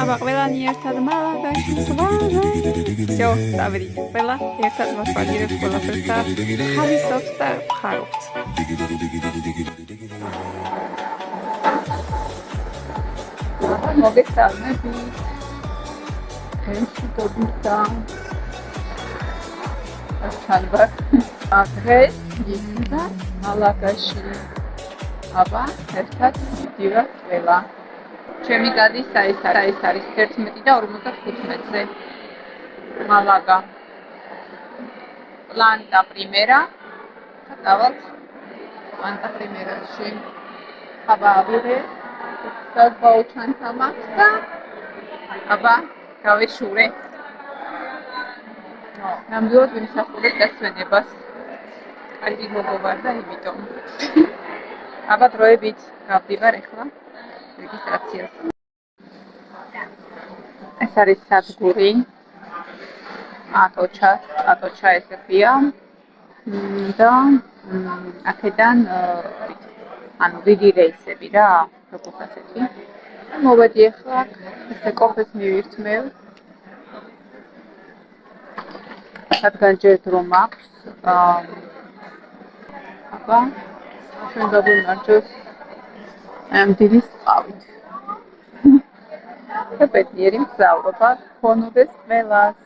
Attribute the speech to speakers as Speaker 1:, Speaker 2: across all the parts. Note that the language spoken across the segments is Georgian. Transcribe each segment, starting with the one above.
Speaker 1: აბა ყველანი ერთად მალაგაში ვაჟო დავიდი ყველა ერთად მოსვაგირებს ყველაფერს და ხარისობს და ხარობს მოგესალმები ეს ტობისა ახალბარ დღეს გიზდა მალაგაში აბა ერთად მივდივართ ყველა ჩემი გადის ეს არის 11 და 55-ზე მალაგა planta primera დავალთ planta primera-ში აბა ვიღე საბაუჩან თამახს და აბა გავეშურე ნამდვილად ვიმსახურებ დასვენებას კარგი მოგოვარ და იმიტომ აბა დროებით გავდივარ ახლა რეგისტრაციას ეს არის სადგური ატოჩა ესე ქვია და აქედან ანუ დიდი რეისები რა როგორც ასეთი მოვედი ახლა ესე კოფეს მივირთმევ რადგან ჯერ დრო მაქვს აბა ჩვენ დაგვიმარჯოს დილის წყავით და პეტიერი მგზავრობა გქონოდეს ყველას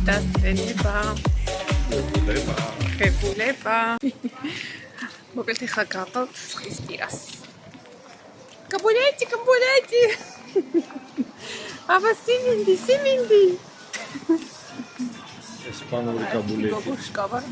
Speaker 1: დასვენება ხებულება მოკლედ ხა გავყავთ ხის პირას კაბულეთი აბა სიმინდი
Speaker 2: ესპანური კაბულეთი
Speaker 1: გოგუშკაბარ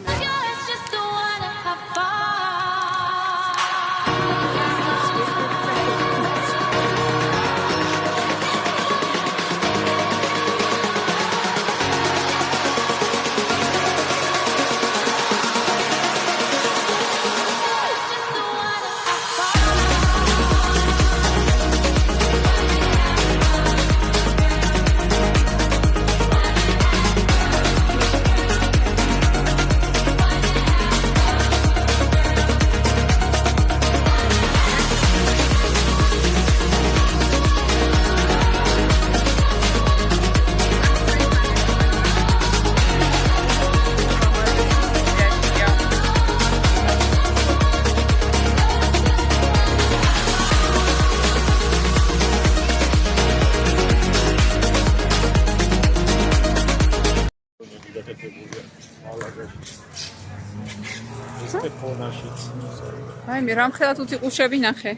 Speaker 1: აი მე რამხელა თუთი ყუშები ნახე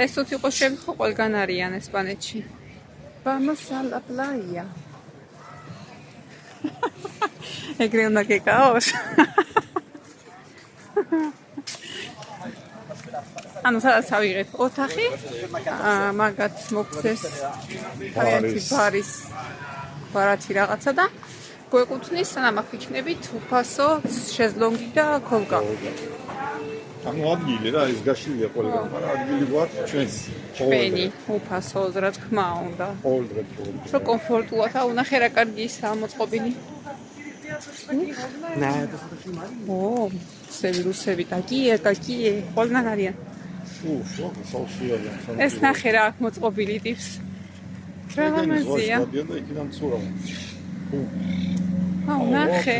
Speaker 1: ეს თუთი ყუშები ხო ყველგან არიან ესპანეთში vamos a la playa ეგრე უნდა გეკაოს ანუ სადაც ავიღეთ ოთახი მაგათ მოგცეს თავიანთი ბარათი რაღაცა და გვეკუთვნის სანამ აქ ვიქნებით უფასო შეზლონგი და ქოლგა
Speaker 2: ანუ ადგილი რა ის გაშლილია ყველგან მაგრამ ადგილი გვაქვს
Speaker 1: ჩვენი უფასოზე რა თქმა უნდა რომ კომფორტულად აუნახე რა კარგი ისაა მოწყობილი რუსები ტაკიე ყველგან არიან ეს ნახე რა აქ მოწყობილი ტიპს რა ლამაზია ნახე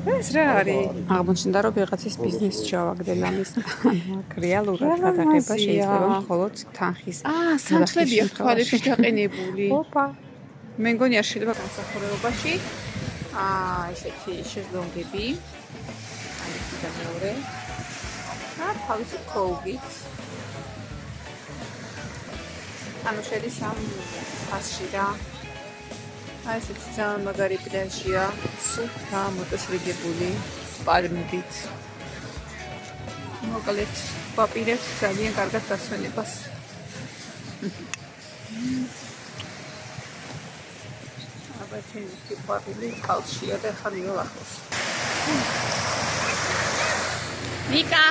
Speaker 1: ეს რა არის? აღმოჩნდა რომ ვიღაცის ბიზნესს ჩავაგდე ლამის. რეალურად გადაღება შეიძლება მხოლოდ თანხის. სამწლებია თვალებში დაყენებული. ოპა. მე მგონია შეიძლება განსახურებაში ესეთი შეზლონგები. აი და მეორე. თავისი კოლგით. ანუ შედის ამ ფასში რა. აი ესეთი ძალიან მაგარი პლაჟია, სუფთა მოტოსრიგებული პალმებით. მოკლედ, ვაპირებთ ძალიან კარგად დასვენებას. ჩემი სიყვარული წყალშია და ხარ იოლახოს. ნიკა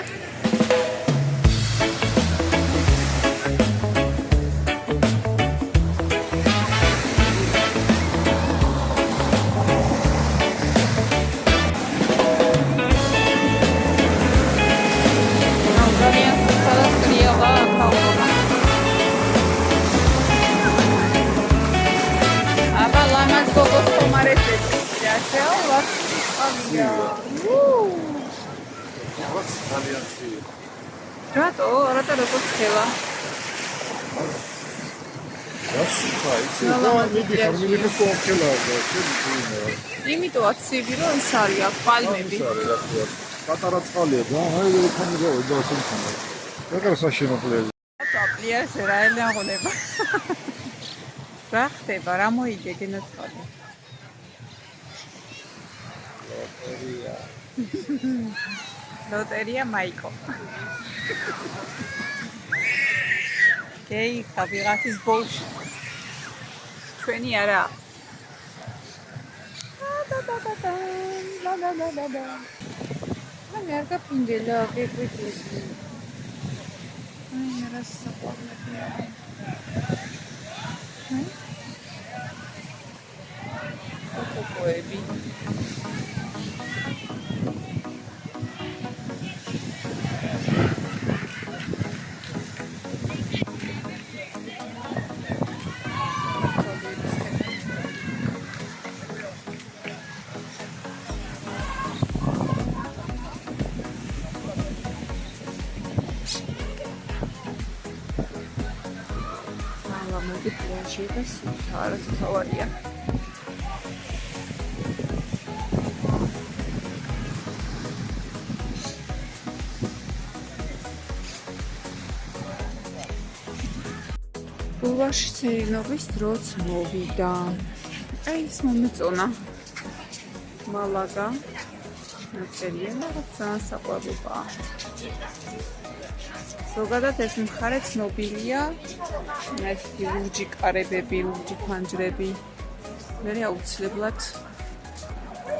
Speaker 1: რატო როგორც ხელა? იმიტომაც ცივი რომ ის არის აქ პალმები.
Speaker 2: პატარა წყალია და აი ხომ და ასე მქონდა. რა საშენებლია.
Speaker 1: პლიაჟზე რა ელაღუნება. რა ხდება? რა მოიგე გენაცვალე? ლოტერია მაიკო. გეი ხაბიღათის ბოლში. ჩვენი არა. მე არ გაფინდელა გეგვიწესი. აი რა საყვარლებია. კოკოები. მოდი პლაჟი და სუფთარს თავარია. ულვაში ცერინობის დროც მოვიდა. აი ის მომეწონა. მალაგა. ნაწერია და ძალიან საყვარლებაა. ზოგადად ეს მხარე ცნობილია. ეს ლურჯი კარებები, ლურჯი ფანჯრები. მე აუცილებლად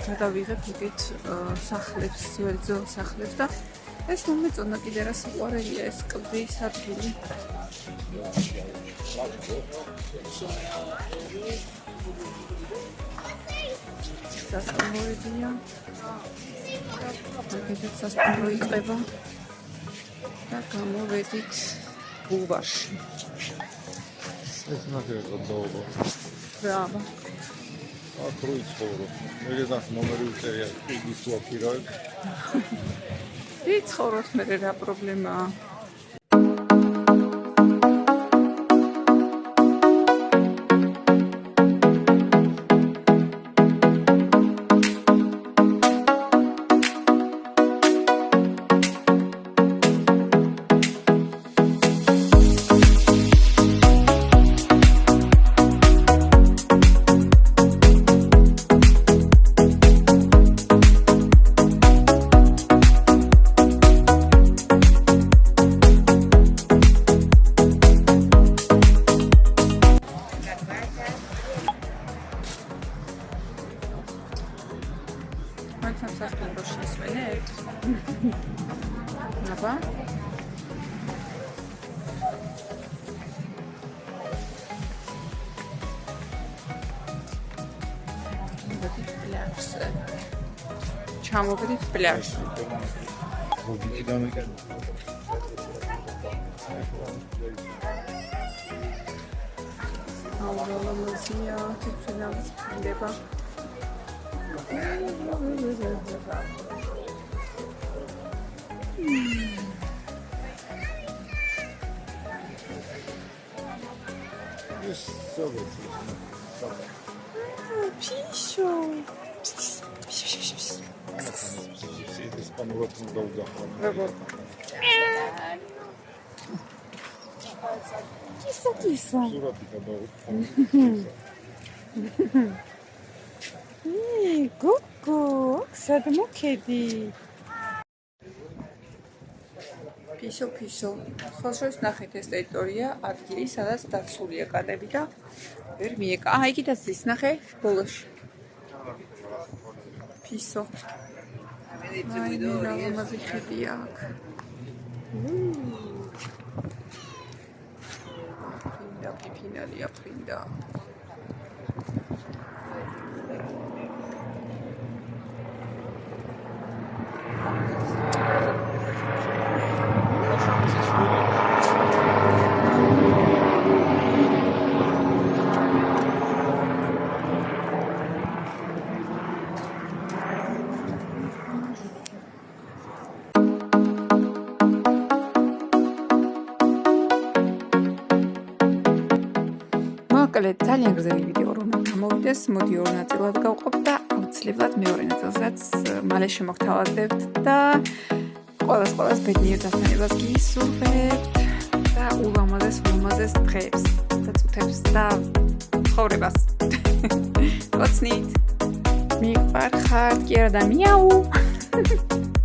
Speaker 1: გადავიღებ იქით სახლებს, ძველ სახლებს და ეს მომეწონა კიდე რა საყვარელია ეს კლდის ადგილი. სასტუმროებია. აქედაც სასტუმრო იწყება. და გამოვედით ულვაში.
Speaker 2: ეს ნახევრად დაობა.
Speaker 1: ბრάβო.
Speaker 2: აქ რო იცხოვრო. მე და ნომერი უწერია ის ვაფირავებ.
Speaker 1: იცხოვროს მე რა პრობლემაა? აბა ჩამოვიდით პლაჟზე. აუვალამაზია, თვითონაც ხდება. Пищу. Киса. Гуку, სადმოქედი. ფისო. ხელშორის ნახეთ ეს ტერიტორია, ადგილი, სადაც დაცულია კატები და ვერ მიეკა. იქითაც ის ნახე ბოლოში. ფისო. აი, რა ლამაზი ხედია აქ. ფინალია ფრინდა. მოკლედ ძალიან გრძელი ვიდეო რომ გამოვიდეს, მოდი ორ ნაწილად გავყოფ და აუცილებლად მეორე ნაწილსაც მალე შემოგთავაზებთ და ყველას ბედნიერ დასვენებას გისურვებთ და ულამაზეს დღეებს და წუთებს და ცხოვრებას. გოცნით. მიყვარხართ, კი არა და მიაუ.